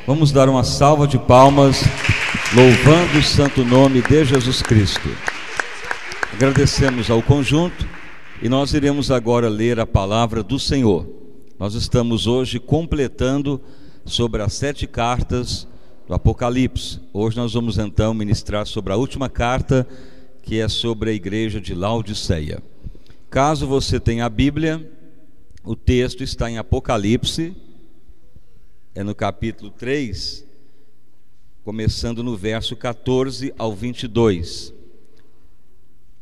Vamos dar uma salva de palmas, louvando o santo nome de Jesus Cristo. Agradecemos ao conjunto e nós iremos agora ler a palavra do Senhor. Nós estamos hoje completando sobre as 7 cartas do Apocalipse. Hoje nós vamos então ministrar sobre a última carta, que é sobre a igreja de Laodiceia. Caso você tenha a Bíblia, o texto está em Apocalipse, é no capítulo 3, começando no verso 14 ao 22.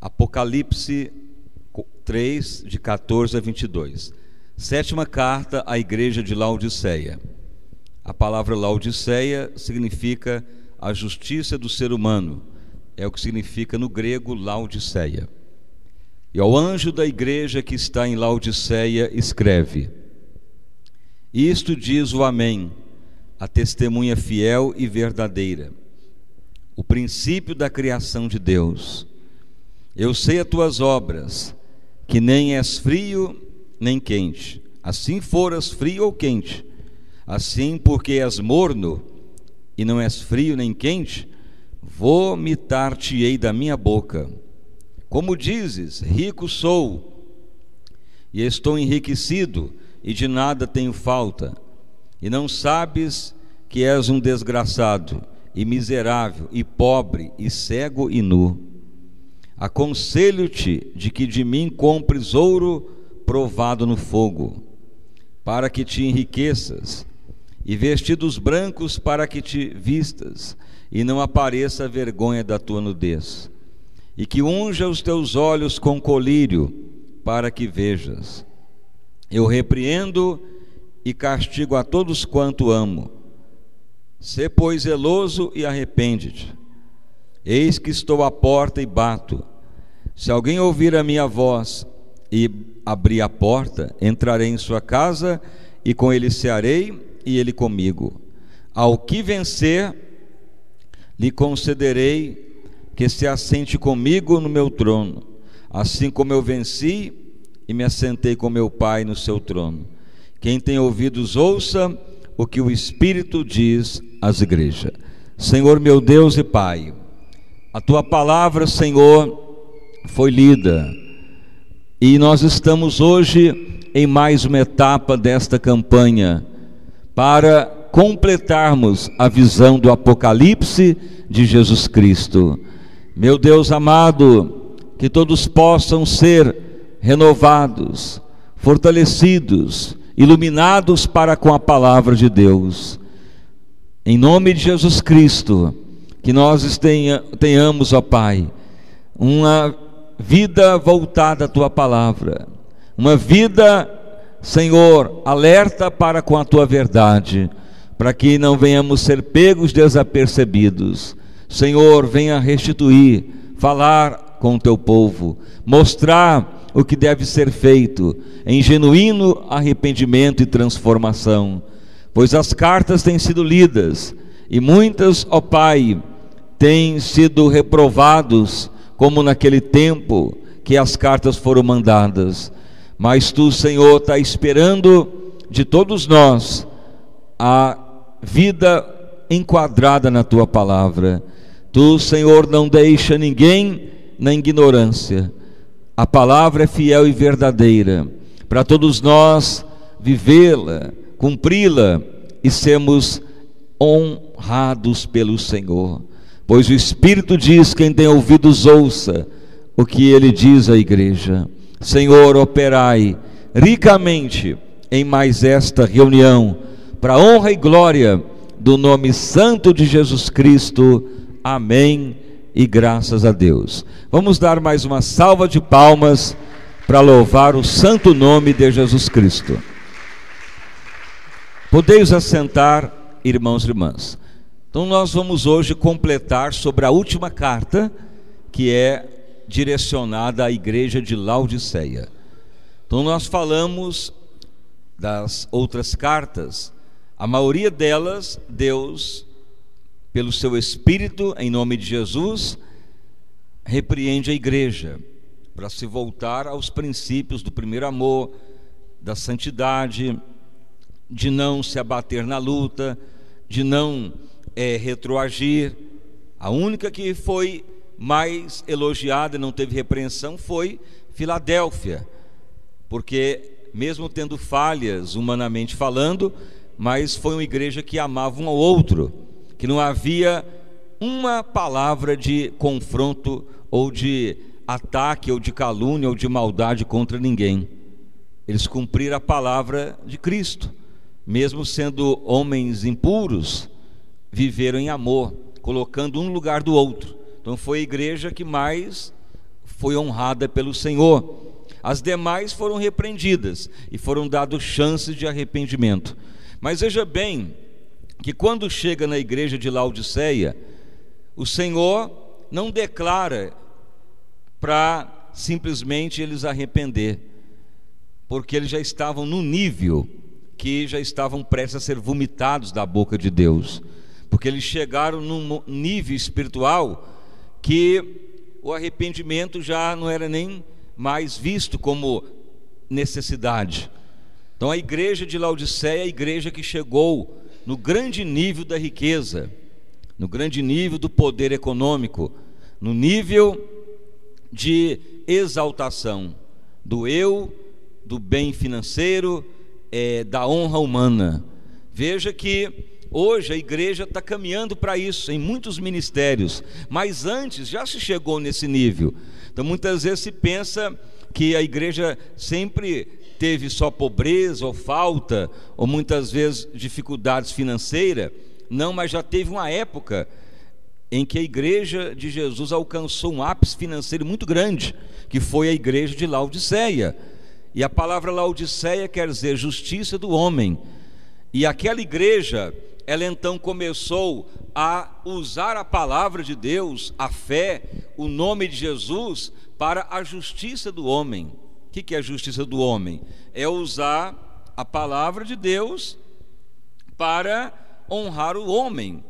Apocalipse 3, de 14 a 22. 7ª carta à igreja de Laodiceia. A palavra Laodiceia significa a justiça do ser humano. É o que significa no grego Laodiceia. E ao anjo da igreja que está em Laodiceia escreve: Isto diz o Amém, a testemunha fiel e verdadeira, o princípio da criação de Deus. Eu sei as tuas obras, que nem és frio nem quente. Assim foras frio ou quente, assim porque és morno e não és frio nem quente, vomitar-te-ei da minha boca. Como dizes, rico sou, e estou enriquecido, e de nada tenho falta, e não sabes que és um desgraçado, e miserável, e pobre, e cego e nu. Aconselho-te de que de mim compres ouro provado no fogo, para que te enriqueças, e vestidos brancos para que te vistas, e não apareça a vergonha da tua nudez, e que unja os teus olhos com colírio, para que vejas. Eu repreendo e castigo a todos quanto amo. Sê, pois, zeloso e arrepende-te. Eis que estou à porta e bato. Se alguém ouvir a minha voz e abrir a porta, entrarei em sua casa, e com ele cearei, e ele comigo. Ao que vencer, lhe concederei que se assente comigo no meu trono, assim como eu venci e me assentei com meu Pai no seu trono. Quem tem ouvidos, ouça o que o Espírito diz às igrejas. Senhor meu Deus e Pai, a tua palavra, Senhor, foi lida, e nós estamos hoje em mais uma etapa desta campanha, para completarmos a visão do Apocalipse de Jesus Cristo. Meu Deus amado, que todos possam ser renovados, fortalecidos, iluminados para com a palavra de Deus. Em nome de Jesus Cristo, que nós tenhamos, ó Pai, uma vida voltada à tua palavra, uma vida, Senhor, alerta para com a tua verdade, para que não venhamos ser pegos desapercebidos. Senhor, venha restituir, falar com o teu povo, mostrar o que deve ser feito em genuíno arrependimento e transformação, pois as cartas têm sido lidas e muitas, ó Pai, têm sido reprovados, como naquele tempo que as cartas foram mandadas. Mas tu, Senhor, está esperando de todos nós a vida enquadrada na tua palavra. Tu, Senhor, não deixa ninguém na ignorância. A palavra é fiel e verdadeira para todos nós vivê-la, cumpri-la e sermos honrados pelo Senhor. Pois o Espírito diz: quem tem ouvidos, ouça o que ele diz à igreja. Senhor, operai ricamente em mais esta reunião, para a honra e glória do nome santo de Jesus Cristo. Amém e graças a Deus. Vamos dar mais uma salva de palmas para louvar o santo nome de Jesus Cristo. Podeis assentar, irmãos e irmãs. Então nós vamos hoje completar sobre a última carta, que é direcionada à igreja de Laodiceia. Então nós falamos das outras cartas, a maioria delas Deus, pelo seu Espírito, em nome de Jesus, repreende a igreja para se voltar aos princípios do primeiro amor, da santidade, de não se abater na luta, de não retroagir. A única que foi mais elogiada e não teve repreensão foi Filadélfia, porque mesmo tendo falhas humanamente falando, mas foi uma igreja que amava um ao outro, que não havia uma palavra de confronto ou de ataque ou de calúnia ou de maldade contra ninguém. Eles cumpriram a palavra de Cristo, mesmo sendo homens impuros, viveram em amor, colocando um no lugar do outro. Então foi a igreja que mais foi honrada pelo Senhor. As demais foram repreendidas e foram dadas chances de arrependimento. Mas veja bem que quando chega na igreja de Laodiceia, o Senhor não declara para simplesmente eles arrepender, porque eles já estavam no nível que já estavam prestes a ser vomitados da boca de Deus, porque eles chegaram num nível espiritual que o arrependimento já não era nem mais visto como necessidade. Então a igreja de Laodiceia é a igreja que chegou no grande nível da riqueza, no grande nível do poder econômico, no nível de exaltação do eu, do bem financeiro, da honra humana. Veja que hoje a igreja está caminhando para isso em muitos ministérios, mas antes já se chegou nesse nível. Então muitas vezes se pensa que a igreja sempre teve só pobreza ou falta, ou muitas vezes dificuldades financeiras. Não, mas já teve uma época em que a igreja de Jesus alcançou um ápice financeiro muito grande, que foi a igreja de Laodiceia. E a palavra Laodiceia quer dizer justiça do homem. E aquela igreja, ela então começou a usar a palavra de Deus, a fé, o nome de Jesus, para a justiça do homem. O que é a justiça do homem? É usar a palavra de Deus para honrar o homem.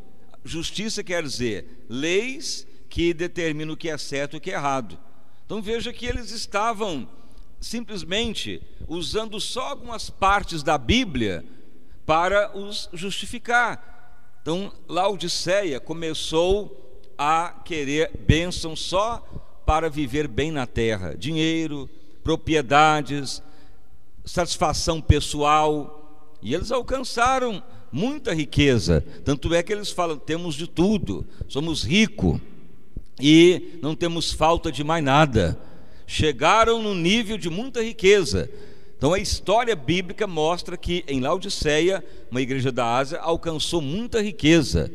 Justiça quer dizer leis que determinam o que é certo e o que é errado. Então veja que eles estavam simplesmente usando só algumas partes da Bíblia para os justificar. Então Laodiceia começou a querer bênção só para viver bem na terra, dinheiro, propriedades, satisfação pessoal, e eles alcançaram muita riqueza. Tanto é que eles falam: temos de tudo, somos ricos e não temos falta de mais nada. Chegaram no nível de muita riqueza. Então a história bíblica mostra que em Laodiceia, uma igreja da Ásia, alcançou muita riqueza.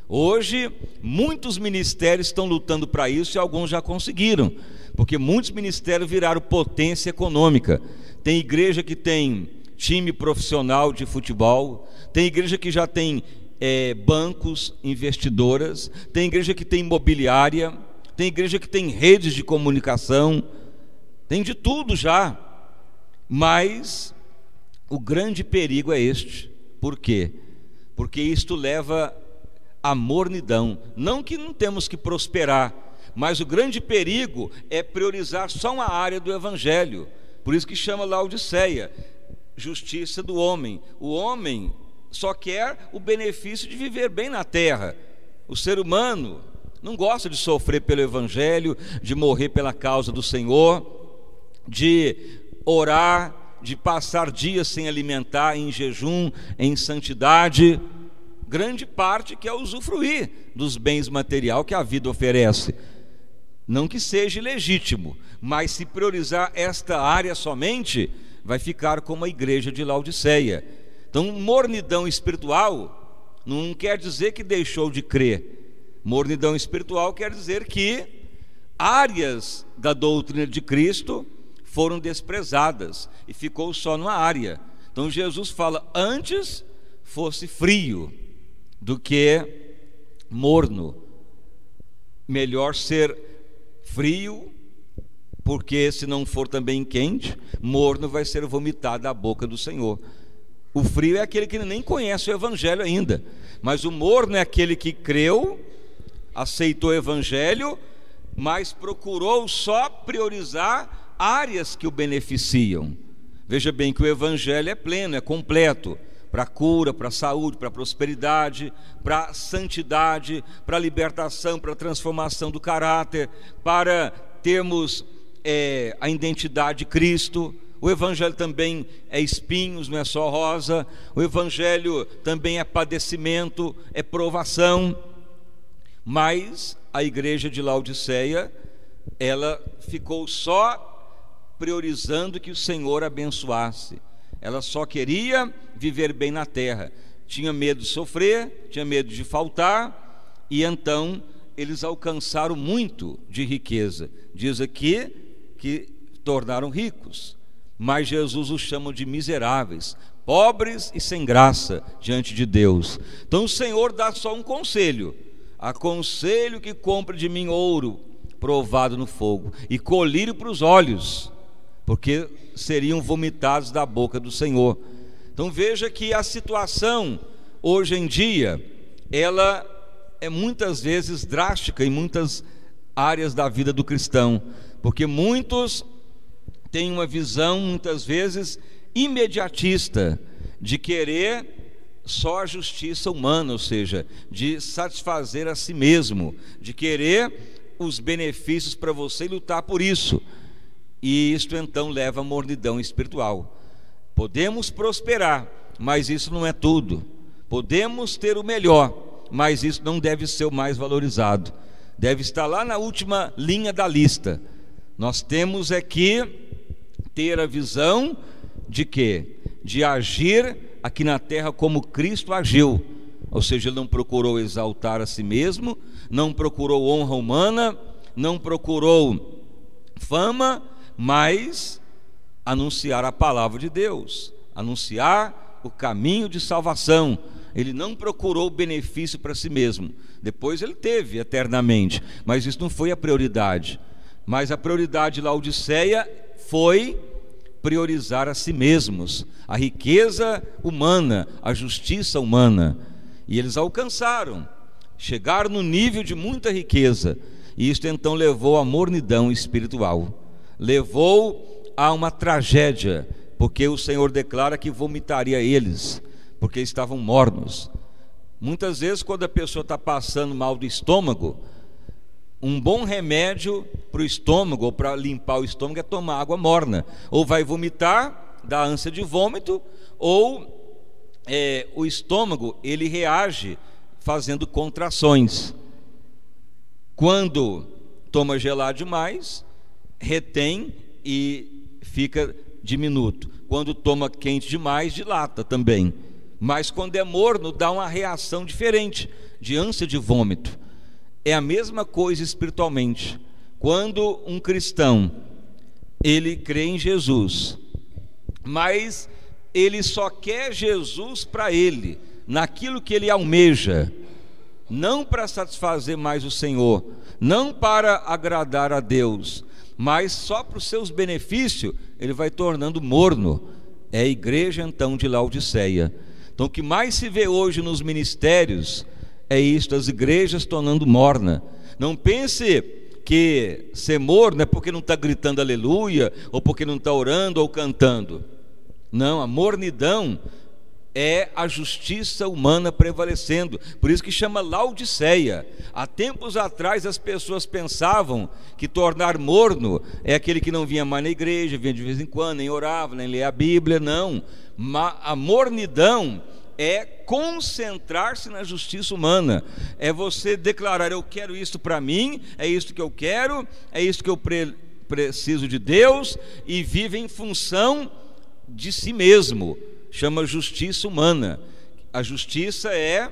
Hoje muitos ministérios estão lutando para isso, e alguns já conseguiram, porque muitos ministérios viraram potência econômica. Tem igreja que tem time profissional de futebol, tem igreja que já tem bancos, investidoras, tem igreja que tem imobiliária, tem igreja que tem redes de comunicação, tem de tudo já. Mas o grande perigo é este. Por quê? Porque isto leva à mornidão. Não que não temos que prosperar, mas o grande perigo é priorizar só uma área do evangelho. Por isso que chama Laodiceia, justiça do homem. O homem só quer o benefício de viver bem na terra. O ser humano não gosta de sofrer pelo evangelho, de morrer pela causa do Senhor, de orar, de passar dias sem alimentar, em jejum, em santidade. Grande parte quer usufruir dos bens materiais que a vida oferece. Não que seja ilegítimo, mas se priorizar esta área somente, vai ficar como a igreja de Laodiceia. Então mornidão espiritual não quer dizer que deixou de crer. Mornidão espiritual quer dizer que áreas da doutrina de Cristo foram desprezadas e ficou só numa área. Então Jesus fala: antes fosse frio do que morno. Melhor ser frio, porque se não for também quente, morno vai ser vomitado da boca do Senhor. O frio é aquele que nem conhece o evangelho ainda, mas o morno é aquele que creu, aceitou o evangelho, mas procurou só priorizar áreas que o beneficiam. Veja bem que o evangelho é pleno, é completo, para a cura, para a saúde, para a prosperidade, para a santidade, para a libertação, para a transformação do caráter, para termos a identidade de Cristo. O Evangelho também é espinhos, não é só rosa. O Evangelho também é padecimento, é provação. Mas a igreja de Laodiceia, ela ficou só priorizando que o Senhor abençoasse. Ela só queria viver bem na terra. Tinha medo de sofrer, tinha medo de faltar, e então eles alcançaram muito de riqueza. Diz aqui que tornaram ricos, mas Jesus os chama de miseráveis, pobres e sem graça diante de Deus. Então o Senhor dá só um conselho: aconselho que compre de mim ouro provado no fogo e colírio para os olhos, porque seriam vomitados da boca do Senhor. Então veja que a situação hoje em dia, ela é muitas vezes drástica em muitas áreas da vida do cristão, porque muitos têm uma visão muitas vezes imediatista de querer só a justiça humana, ou seja, de satisfazer a si mesmo, de querer os benefícios para você e lutar por isso. E isto então leva à mornidão espiritual. Podemos prosperar, mas isso não é tudo. Podemos ter o melhor, mas isso não deve ser o mais valorizado. Deve estar lá na última linha da lista. Nós temos que ter a visão de quê? De agir aqui na terra como Cristo agiu. Ou seja, ele não procurou exaltar a si mesmo, não procurou honra humana, não procurou fama, mas anunciar a palavra de Deus, anunciar o caminho de salvação. Ele não procurou benefício para si mesmo. Depois ele teve eternamente, mas isso não foi a prioridade. Mas a prioridade de Laodiceia foi priorizar a si mesmos, a riqueza humana, a justiça humana. E eles alcançaram, chegaram no nível de muita riqueza, e isto então levou à mornidão espiritual, levou a uma tragédia, porque o Senhor declara que vomitaria eles, porque estavam mornos. Muitas vezes, quando a pessoa está passando mal do estômago, um bom remédio para o estômago, ou para limpar o estômago, é tomar água morna. Ou vai vomitar, dá ânsia de vômito, ou o estômago, ele reage fazendo contrações. Quando toma gelado demais, retém e fica diminuto. Quando toma quente demais, dilata também. Mas quando é morno, dá uma reação diferente, de ânsia de vômito. É a mesma coisa espiritualmente. Quando um cristão, ele crê em Jesus, mas ele só quer Jesus para ele, naquilo que ele almeja, não para satisfazer mais o Senhor, não para agradar a Deus, mas só para os seus benefícios, ele vai tornando morno. É a igreja então de Laodiceia. Então o que mais se vê hoje nos ministérios é isto, as igrejas tornando morna. Não pense que ser morno é porque não está gritando aleluia, ou porque não está orando ou cantando. Não, a mornidão é a justiça humana prevalecendo. Por isso que chama Laodiceia. Há tempos atrás as pessoas pensavam que tornar morno é aquele que não vinha mais na igreja, vinha de vez em quando, nem orava, nem lia a Bíblia. Não, a mornidão é concentrar-se na justiça humana. É você declarar: eu quero isto para mim, é isto que eu quero, é isto que eu preciso de Deus, e vive em função de si mesmo. Chama justiça humana. A justiça é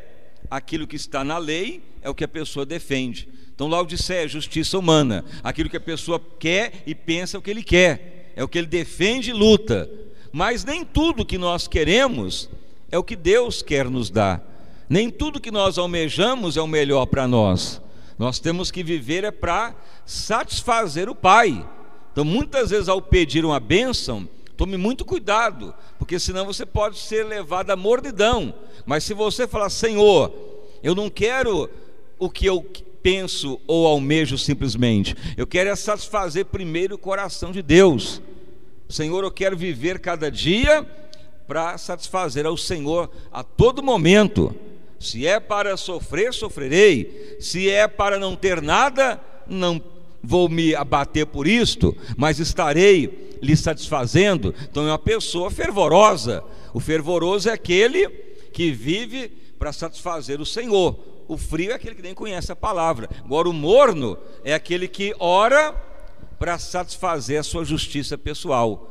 aquilo que está na lei, é o que a pessoa defende. Então Laodiceia é justiça humana, aquilo que a pessoa quer e pensa o que ele quer, é o que ele defende e luta. Mas nem tudo que nós queremos é o que Deus quer nos dar. Nem tudo que nós almejamos é o melhor para nós. Nós temos que viver para satisfazer o Pai. Então muitas vezes, ao pedir uma bênção, tome muito cuidado, porque senão você pode ser levado à mornidão. Mas se você falar: Senhor, eu não quero o que eu penso ou almejo simplesmente, eu quero satisfazer primeiro o coração de Deus. Senhor, eu quero viver cada dia para satisfazer ao Senhor a todo momento. Se é para sofrer, sofrerei. Se é para não ter nada, não vou me abater por isto, mas estarei lhe satisfazendo. Então é uma pessoa fervorosa. O fervoroso é aquele que vive para satisfazer o Senhor. O frio é aquele que nem conhece a palavra. Agora o morno é aquele que ora para satisfazer a sua justiça pessoal.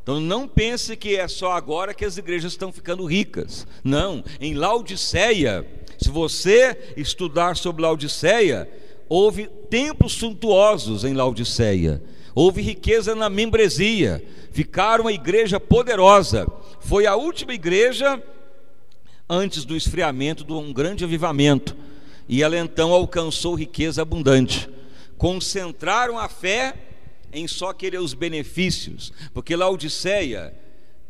Então não pense que é só agora que as igrejas estão ficando ricas. Não, em Laodiceia, se você estudar sobre Laodiceia, houve templos suntuosos em Laodiceia, houve riqueza na membresia, ficaram uma igreja poderosa. Foi a última igreja antes do esfriamento de um grande avivamento, e ela então alcançou riqueza abundante. Concentraram a fé em só querer os benefícios, porque Laodiceia,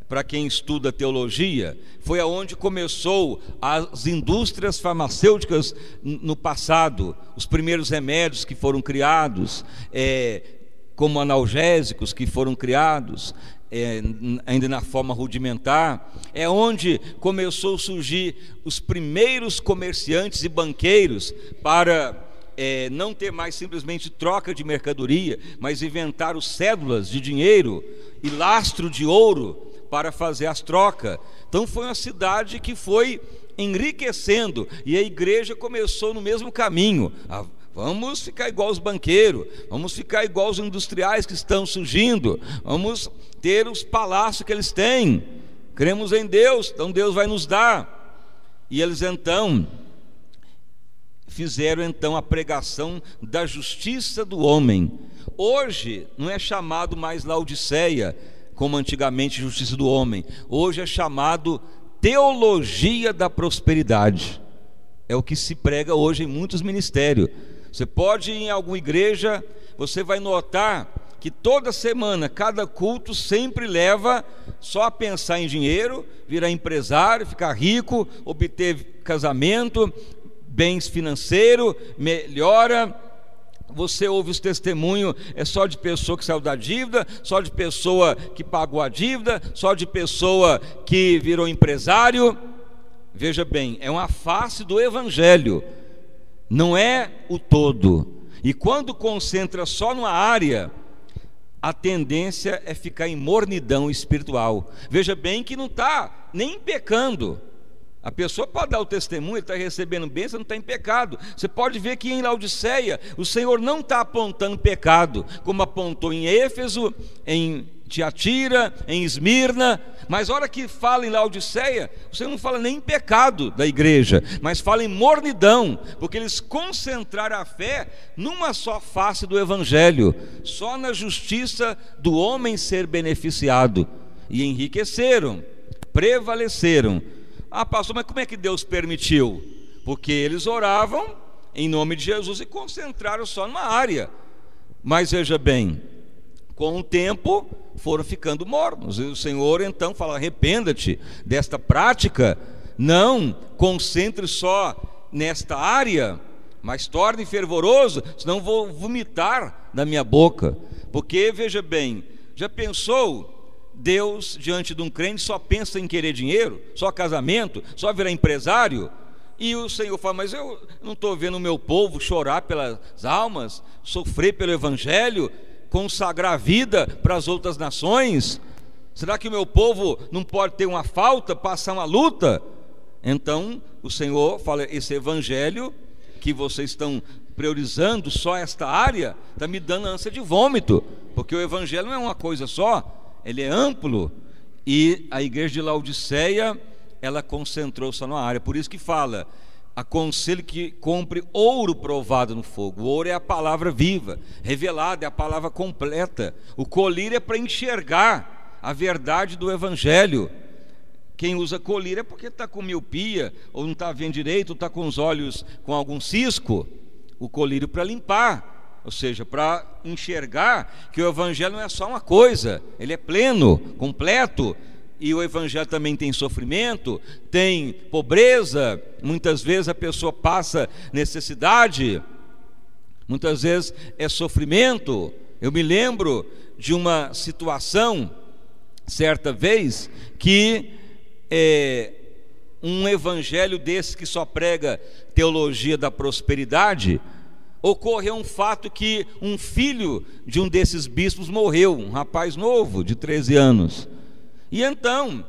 para quem estuda teologia, foi aonde começou as indústrias farmacêuticas no passado, os primeiros remédios que foram criados, como analgésicos que foram criados, ainda na forma rudimentar. É onde começou a surgir os primeiros comerciantes e banqueiros para não ter mais simplesmente troca de mercadoria, mas inventaram cédulas de dinheiro e lastro de ouro para fazer as trocas. Então foi uma cidade que foi enriquecendo, e a igreja começou no mesmo caminho. Vamos ficar igual os banqueiros, vamos ficar igual os industriais que estão surgindo, vamos ter os palácios que eles têm, cremos em Deus, então Deus vai nos dar. E eles então fizeram a pregação da justiça do homem. Hoje não é chamado mais Laodiceia, como antigamente justiça do homem. Hoje é chamado teologia da prosperidade. É o que se prega hoje em muitos ministérios. Você pode ir em alguma igreja, você vai notar que toda semana, cada culto sempre leva só a pensar em dinheiro, virar empresário, ficar rico, obter casamento, bens financeiros, melhora. Você ouve os testemunhos, é só de pessoa que saiu da dívida, só de pessoa que pagou a dívida, só de pessoa que virou empresário. Veja bem, é uma face do evangelho, não é o todo. E quando concentra só numa área, a tendência é ficar em mornidão espiritual. Veja bem que não está nem pecando. A pessoa pode dar o testemunho, ele está recebendo bênção, não está em pecado. Você pode ver que em Laodiceia o Senhor não está apontando pecado, como apontou em Éfeso, em Tiatira, em Esmirna. Mas a hora que fala em Laodiceia, o Senhor não fala nem em pecado da igreja, mas fala em mornidão, porque eles concentraram a fé numa só face do evangelho, só na justiça do homem ser beneficiado, e enriqueceram, prevaleceram. Pastor, mas como é que Deus permitiu? Porque eles oravam em nome de Jesus e concentraram só numa área. Mas veja bem, com o tempo foram ficando mornos. E o Senhor então fala: arrependa-te desta prática, não concentre só nesta área, mas torne fervoroso, senão vou vomitar da minha boca. Porque veja bem, já pensou? Deus, diante de um crente, só pensa em querer dinheiro, só casamento, só virar empresário. E o Senhor fala: mas eu não estou vendo o meu povo chorar pelas almas, sofrer pelo evangelho, consagrar a vida para as outras nações. Será que o meu povo não pode ter uma falta, passar uma luta? Então o Senhor fala: esse evangelho que vocês estão priorizando só esta área, está me dando ânsia de vômito, porque o evangelho não é uma coisa só, ele é amplo. E a igreja de Laodiceia, ela concentrou só numa área. Por isso que fala: aconselho que compre ouro provado no fogo. O ouro é a palavra viva, revelada, é a palavra completa. O colírio é para enxergar a verdade do evangelho. Quem usa colírio é porque está com miopia, ou não está vendo direito, ou está com os olhos com algum cisco. O colírio para limpar, ou seja, para enxergar que o evangelho não é só uma coisa, ele é pleno, completo. E o evangelho também tem sofrimento, tem pobreza. Muitas vezes a pessoa passa necessidade, muitas vezes é sofrimento. Eu me lembro de uma situação, certa vez, que um evangelho desse que só prega teologia da prosperidade, ocorreu um fato que um filho de um desses bispos morreu, um rapaz novo de 13 anos. E então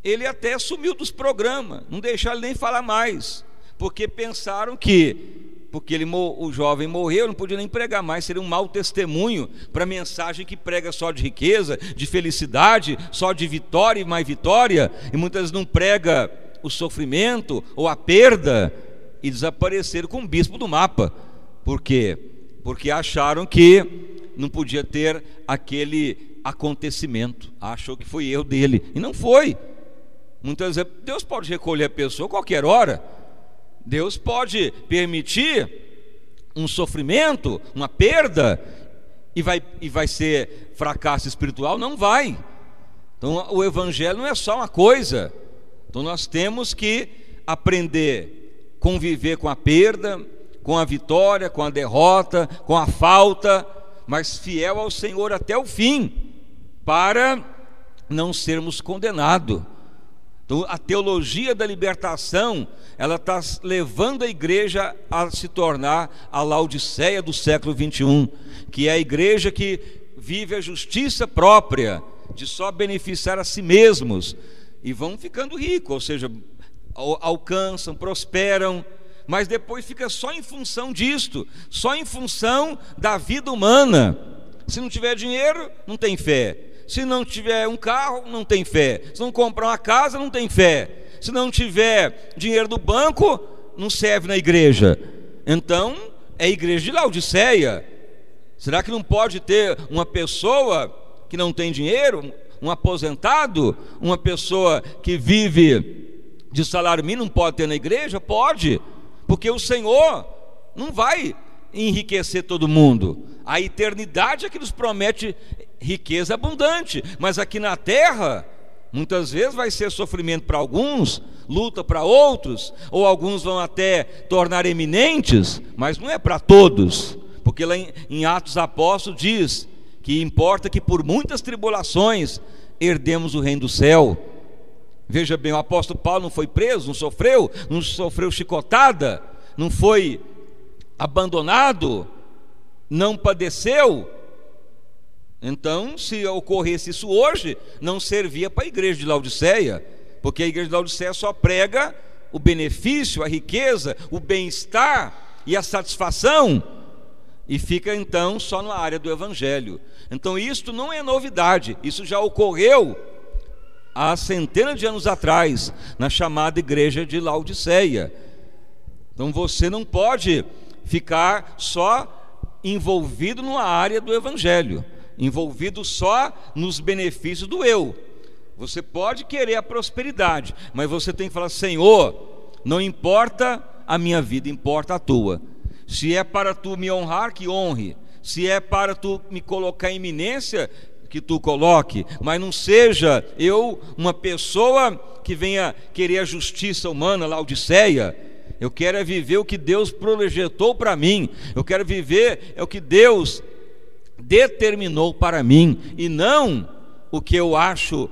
ele até sumiu dos programas, não deixaram ele nem falar mais, porque pensaram que porque o jovem morreu, não podia nem pregar mais, seria um mau testemunho para a mensagem que prega só de riqueza, de felicidade, só de vitória e mais vitória, e muitas vezes não prega o sofrimento ou a perda, e desapareceram com o bispo do mapa. Por quê? Porque acharam que não podia ter aquele acontecimento, achou que foi erro dele, e não foi. Muitas vezes Deus pode recolher a pessoa a qualquer hora. Deus pode permitir um sofrimento, uma perda, e vai ser fracasso espiritual? Não vai. Então o evangelho não é só uma coisa. Então nós temos que aprender a conviver com a perda, com a vitória, com a derrota, com a falta, mas fiel ao Senhor até o fim, para não sermos condenados. Então a teologia da libertação, ela está levando a igreja a se tornar a Laodiceia do século 21, que é a igreja que vive a justiça própria, de só beneficiar a si mesmos, e vão ficando ricos, ou seja, alcançam, prosperam, mas depois fica só em função disto, só em função da vida humana. Se não tiver dinheiro, não tem fé. Se não tiver um carro, não tem fé. Se não comprar uma casa, não tem fé. Se não tiver dinheiro do banco, não serve na igreja. Então, é a igreja de Laodiceia. Será que não pode ter uma pessoa que não tem dinheiro, um aposentado, uma pessoa que vive de salário mínimo, não pode ter na igreja? Pode, porque o Senhor não vai enriquecer todo mundo. A eternidade é que nos promete riqueza abundante, mas aqui na terra muitas vezes vai ser sofrimento para alguns, luta para outros, ou alguns vão até tornar eminentes, mas não é para todos, porque lá em Atos Apóstolos diz que importa que por muitas tribulações herdemos o reino do céu. Veja bem, o apóstolo Paulo não foi preso, não sofreu chicotada, não foi abandonado, não padeceu. Então, se ocorresse isso hoje, não servia para a igreja de Laodiceia, porque a igreja de Laodiceia só prega o benefício, a riqueza, o bem-estar e a satisfação, e fica então só na área do evangelho. Então isto não é novidade, isso já ocorreu há centenas de anos atrás, na chamada igreja de Laodiceia. Então você não pode ficar só envolvido numa área do evangelho, envolvido só nos benefícios do eu. Você pode querer a prosperidade, mas você tem que falar: Senhor, não importa a minha vida, importa a tua. Se é para tu me honrar, que honre. Se é para tu me colocar em eminência, que tu coloque, mas não seja eu uma pessoa que venha querer a justiça humana, Laodiceia. Eu quero viver o que Deus projetou para mim, eu quero viver o que Deus determinou para mim, e não o que eu acho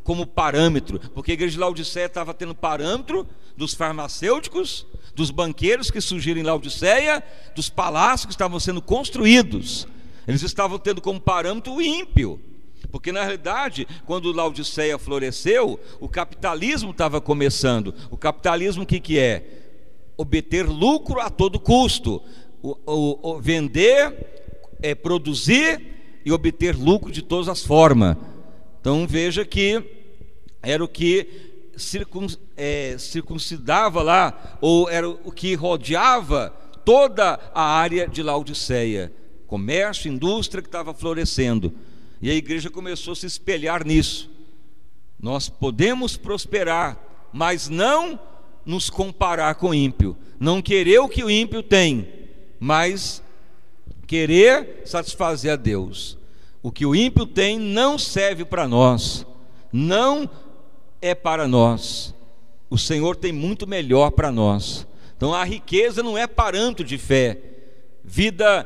como parâmetro, porque a igreja de Laodiceia estava tendo parâmetro dos farmacêuticos, dos banqueiros que surgiram em Laodiceia, dos palácios que estavam sendo construídos. Eles estavam tendo como parâmetro o ímpio, porque na realidade, quando Laodiceia floresceu, o capitalismo estava começando. O capitalismo o que é? Obter lucro a todo custo, vender, produzir e obter lucro de todas as formas. Então veja que era o que circuncidava lá, ou era o que rodeava toda a área de Laodiceia, comércio, indústria que estava florescendo, e a igreja começou a se espelhar nisso. Nós podemos prosperar, mas não nos comparar com o ímpio, não querer o que o ímpio tem, mas querer satisfazer a Deus. O que o ímpio tem não serve para nós, não é para nós. O Senhor tem muito melhor para nós. Então a riqueza não é parâmetro de fé. Vida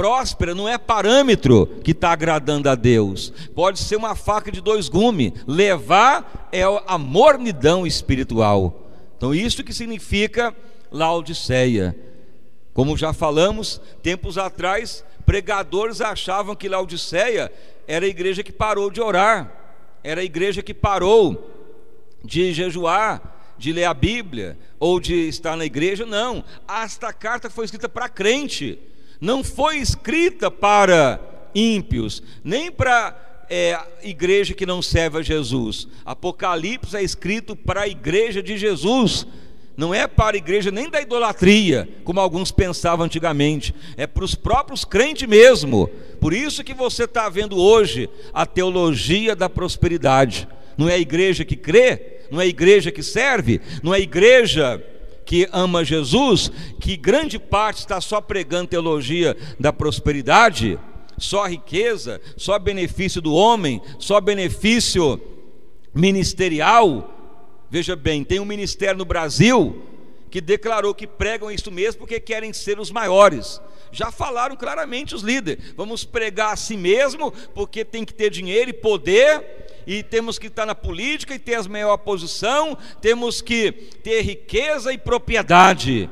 próspera não é parâmetro que está agradando a Deus. Pode ser uma faca de dois gumes. Levar é a mornidão espiritual. Então isso que significa Laodiceia. Como já falamos, tempos atrás, pregadores achavam que Laodiceia era a igreja que parou de orar, era a igreja que parou de jejuar, de ler a Bíblia, ou de estar na igreja. Não, esta carta foi escrita para crente, não foi escrita para ímpios, nem para igreja que não serve a Jesus. Apocalipse é escrito para a igreja de Jesus, não é para a igreja nem da idolatria, como alguns pensavam antigamente, é para os próprios crentes mesmo. Por isso que você está vendo hoje a teologia da prosperidade. Não é a igreja que crê, não é a igreja que serve, não é a igreja que ama Jesus, que grande parte está só pregando teologia da prosperidade, só riqueza, só benefício do homem, só benefício ministerial. Veja bem, tem um ministério no Brasil que declarou que pregam isso mesmo porque querem ser os maiores. Já falaram claramente os líderes: vamos pregar a si mesmo porque tem que ter dinheiro e poder, e temos que estar na política e ter a maior posição, temos que ter riqueza e propriedade.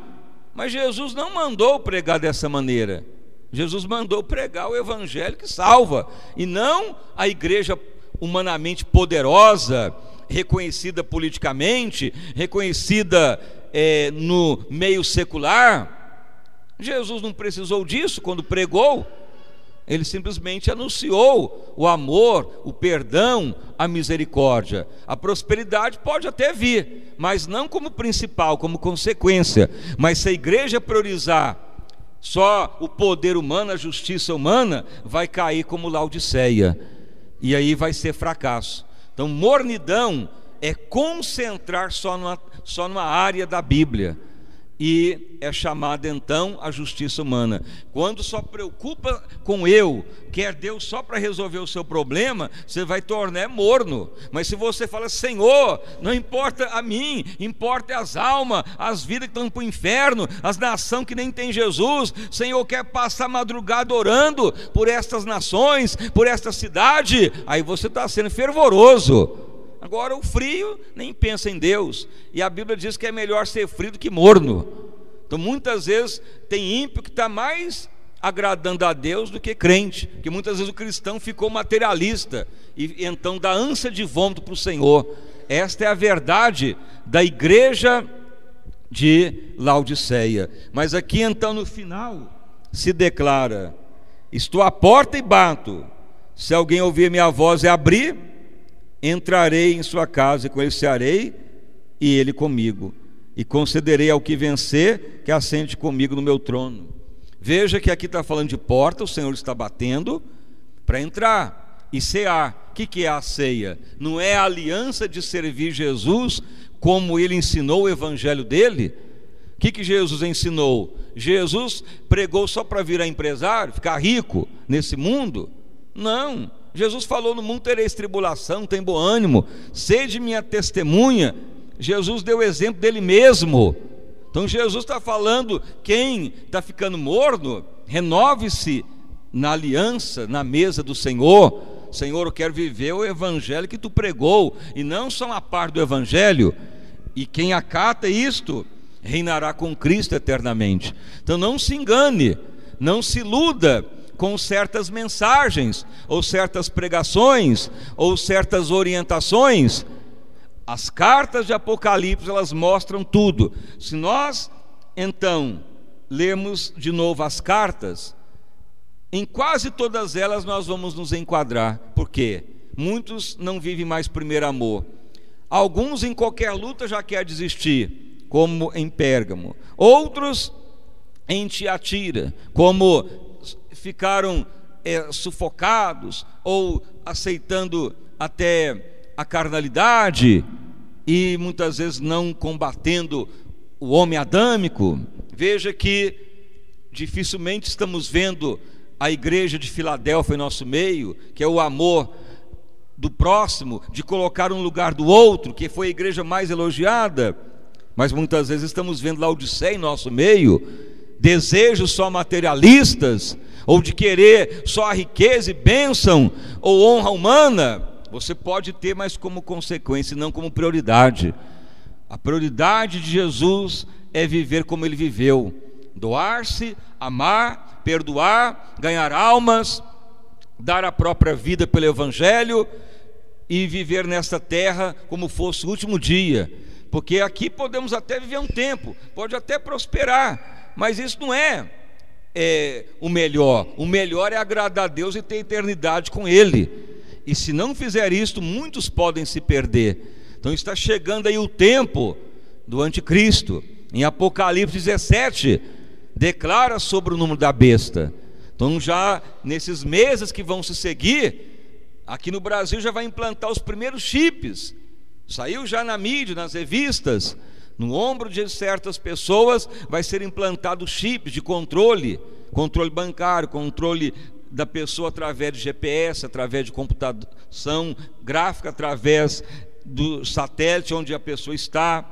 Mas Jesus não mandou pregar dessa maneira. Jesus mandou pregar o evangelho que salva, e não a igreja humanamente poderosa, reconhecida politicamente, reconhecida no meio secular. Jesus não precisou disso quando pregou. Ele simplesmente anunciou o amor, o perdão, a misericórdia. A prosperidade pode até vir, mas não como principal, como consequência. Mas se a igreja priorizar só o poder humano, a justiça humana, vai cair como Laodiceia, e aí vai ser fracasso. Então, mornidão é concentrar só numa área da Bíblia, e é chamada então a justiça humana. Quando só preocupa com quer Deus só para resolver o seu problema, você vai tornar morno. Mas se você fala: Senhor, não importa a mim, importa as almas, as vidas que estão para o inferno, as nações que nem tem Jesus, Senhor, quer passar a madrugada orando por estas nações, por esta cidade, aí você está sendo fervoroso. Agora o frio nem pensa em Deus, e a Bíblia diz que é melhor ser frio do que morno. Então muitas vezes tem ímpio que está mais agradando a Deus do que crente, porque muitas vezes o cristão ficou materialista, e então dá ânsia de vômito para o Senhor. Esta é a verdade da igreja de Laodiceia. Mas aqui então no final se declara: estou à porta e bato, se alguém ouvir minha voz e abrir, entrarei em sua casa e com ele cearei, e ele comigo, e concederei ao que vencer que assente comigo no meu trono. Veja que aqui está falando de porta, o Senhor está batendo para entrar e cear. O que é a ceia? Não é a aliança de servir Jesus como ele ensinou o evangelho dele? O que Jesus ensinou? Jesus pregou só para virar empresário, ficar rico nesse mundo? Não. Jesus falou: no mundo tereis tribulação, tem bom ânimo, sede minha testemunha. Jesus deu o exemplo dele mesmo. Então Jesus está falando: quem está ficando morno, renove-se na aliança, na mesa do Senhor. Senhor, eu quero viver o evangelho que tu pregou, e não só uma parte do evangelho. E quem acata isto reinará com Cristo eternamente. Então não se engane, não se iluda com certas mensagens, ou certas pregações, ou certas orientações. As cartas de Apocalipse, elas mostram tudo. Se nós então lermos de novo as cartas, em quase todas elas nós vamos nos enquadrar. Por quê? Muitos não vivem mais primeiro amor. Alguns em qualquer luta já quer desistir, como em Pérgamo. Outros em Tiatira, como ficaram sufocados, ou aceitando até a carnalidade, e muitas vezes não combatendo o homem adâmico. Veja que dificilmente estamos vendo a igreja de Filadélfia em nosso meio, que é o amor do próximo, de colocar um lugar do outro, que foi a igreja mais elogiada. Mas muitas vezes estamos vendo Laodiceia em nosso meio, desejos só materialistas, ou de querer só a riqueza e bênção, ou honra humana, você pode ter, mas como consequência, não como prioridade. A prioridade de Jesus é viver como ele viveu: doar-se, amar, perdoar, ganhar almas, dar a própria vida pelo Evangelho e viver nesta terra como fosse o último dia. Porque aqui podemos até viver um tempo, pode até prosperar, mas isso não é o melhor. O melhor é agradar a Deus e ter eternidade com Ele. E se não fizer isto, muitos podem se perder. Então está chegando aí o tempo do anticristo. Em Apocalipse 17 declara sobre o número da besta. Então já nesses meses que vão se seguir, aqui no Brasil já vai implantar os primeiros chips. Saiu já na mídia, nas revistas. No ombro de certas pessoas vai ser implantado chips de controle bancário, controle da pessoa através de GPS, através de computação gráfica, através do satélite onde a pessoa está.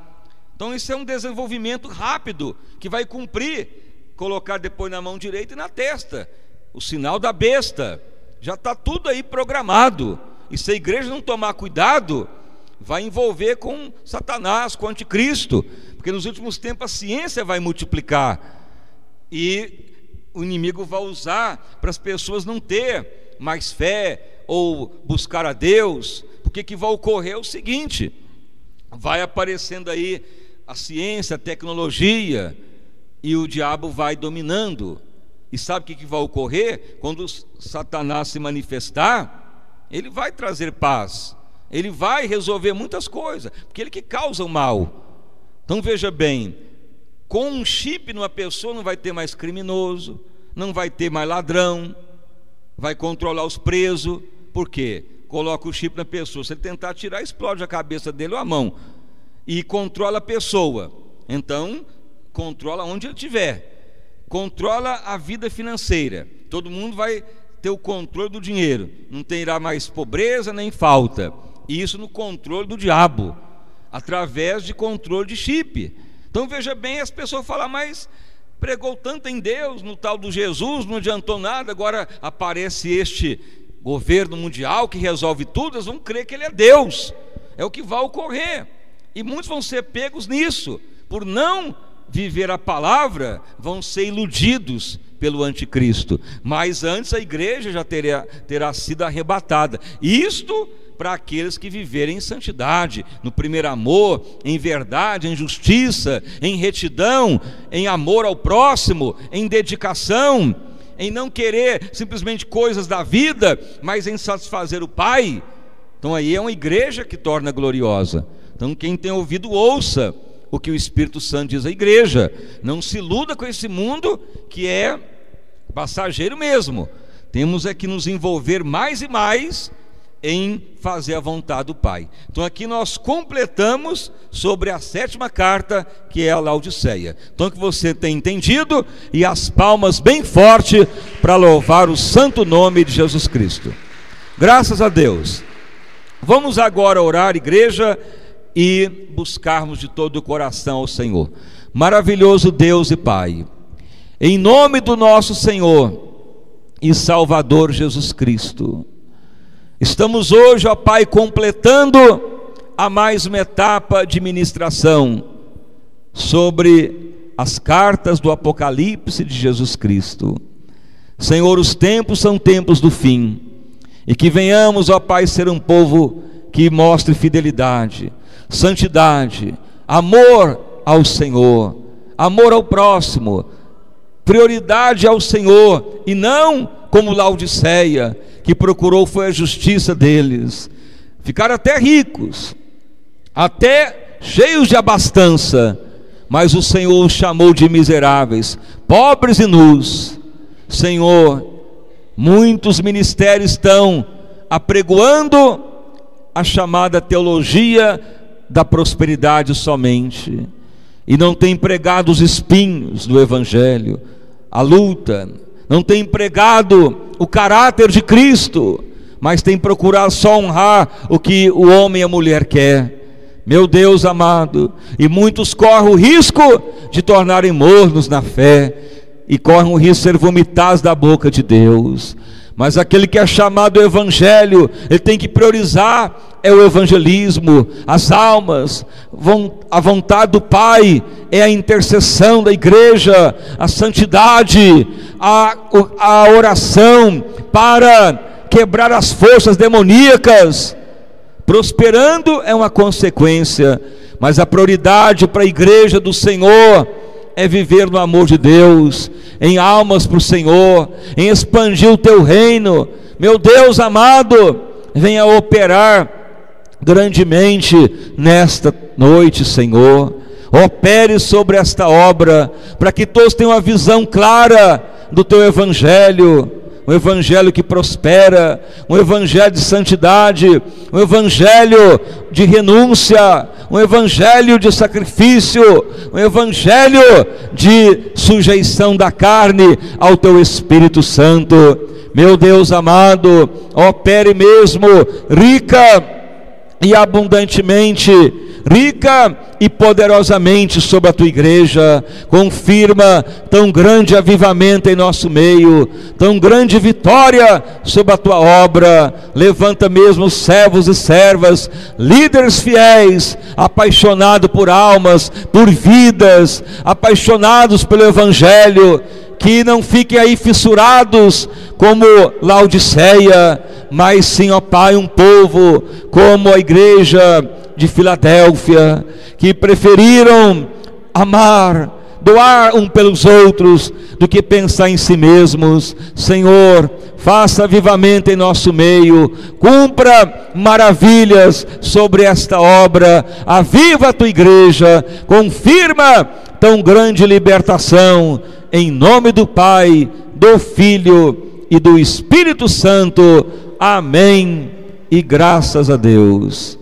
Então isso é um desenvolvimento rápido que vai cumprir, colocar depois na mão direita e na testa o sinal da besta. Já está tudo aí programado, e se a igreja não tomar cuidado, vai envolver com Satanás, com o anticristo, porque nos últimos tempos a ciência vai multiplicar e o inimigo vai usar para as pessoas não ter mais fé ou buscar a Deus. Porque que vai ocorrer é o seguinte: vai aparecendo aí a ciência, a tecnologia, e o diabo vai dominando. E sabe o que vai ocorrer? Quando Satanás se manifestar, ele vai trazer paz, ele vai resolver muitas coisas, porque ele que causa o mal. Então veja bem, com um chip numa pessoa não vai ter mais criminoso, não vai ter mais ladrão, vai controlar os presos. Por quê? Coloca o chip na pessoa, se ele tentar tirar, explode a cabeça dele ou a mão, e controla a pessoa. Então controla onde ele estiver, controla a vida financeira. Todo mundo vai ter o controle do dinheiro, não terá mais pobreza nem falta. E isso no controle do diabo, através de controle de chip. Então veja bem, as pessoas falam: mas pregou tanto em Deus, no tal do Jesus, não adiantou nada, agora aparece este governo mundial que resolve tudo, eles vão crer que ele é Deus. É o que vai ocorrer, e muitos vão ser pegos nisso, por não viver a palavra, vão ser iludidos pelo anticristo. Mas antes a igreja já terá sido arrebatada. Isto para aqueles que viverem em santidade, no primeiro amor, em verdade, em justiça, em retidão, em amor ao próximo, em dedicação, em não querer simplesmente coisas da vida, mas em satisfazer o Pai. Então aí é uma igreja que torna gloriosa. Então quem tem ouvido, ouça o que o Espírito Santo diz à igreja. Não se iluda com esse mundo que é passageiro mesmo. Temos é que nos envolver mais e mais em fazer a vontade do Pai. Então aqui nós completamos sobre a 7ª carta, que é a Laodiceia. Então que você tenha entendido, e as palmas bem forte para louvar o santo nome de Jesus Cristo. Graças a Deus. Vamos agora orar, igreja, e buscarmos de todo o coração ao Senhor. Maravilhoso Deus e Pai, em nome do nosso Senhor e Salvador Jesus Cristo, estamos hoje, ó Pai, completando a mais uma etapa de ministração sobre as cartas do Apocalipse de Jesus Cristo. Senhor, os tempos são tempos do fim, e que venhamos, ó Pai, ser um povo que mostre fidelidade, santidade, amor ao Senhor, amor ao próximo, prioridade ao Senhor, e não como Laodiceia, que procurou foi a justiça deles. Ficaram até ricos, até cheios de abastança, mas o Senhor os chamou de miseráveis, pobres e nus. Senhor, muitos ministérios estão apregoando a chamada teologia da prosperidade somente, e não tem pregado os espinhos do Evangelho, a luta, não tem pregado o caráter de Cristo, mas tem procurado só honrar o que o homem e a mulher quer. Meu Deus amado, e muitos correm o risco de tornarem mornos na fé, e correm o risco de ser vomitados da boca de Deus. Mas aquele que é chamado ao Evangelho, ele tem que priorizar o evangelismo, as almas, a vontade do Pai é a intercessão da igreja, a santidade, a oração para quebrar as forças demoníacas. Prosperando é uma consequência, mas a prioridade para a igreja do Senhor é viver no amor de Deus, em almas para o Senhor, em expandir o teu reino. Meu Deus amado, venha operar grandemente nesta noite, Senhor. Opere sobre esta obra, para que todos tenham uma visão clara do teu evangelho, um evangelho que prospera, um evangelho de santidade, um evangelho de renúncia, um evangelho de sacrifício, um evangelho de sujeição da carne ao teu Espírito Santo. Meu Deus amado, opere mesmo rica e abundantemente, rica e poderosamente sobre a tua igreja. Confirma tão grande avivamento em nosso meio, tão grande vitória sobre a tua obra. Levanta mesmo servos e servas, líderes fiéis, apaixonados por almas, por vidas, apaixonados pelo evangelho, que não fiquem aí fissurados como Laodiceia, mas sim, ó Pai, um povo como a igreja de Filadélfia, que preferiram amar, doar um pelos outros, do que pensar em si mesmos. Senhor, faça avivamento em nosso meio, cumpra maravilhas sobre esta obra, aviva a tua igreja, confirma tão grande libertação, em nome do Pai, do Filho e do Espírito Santo. Amém e graças a Deus.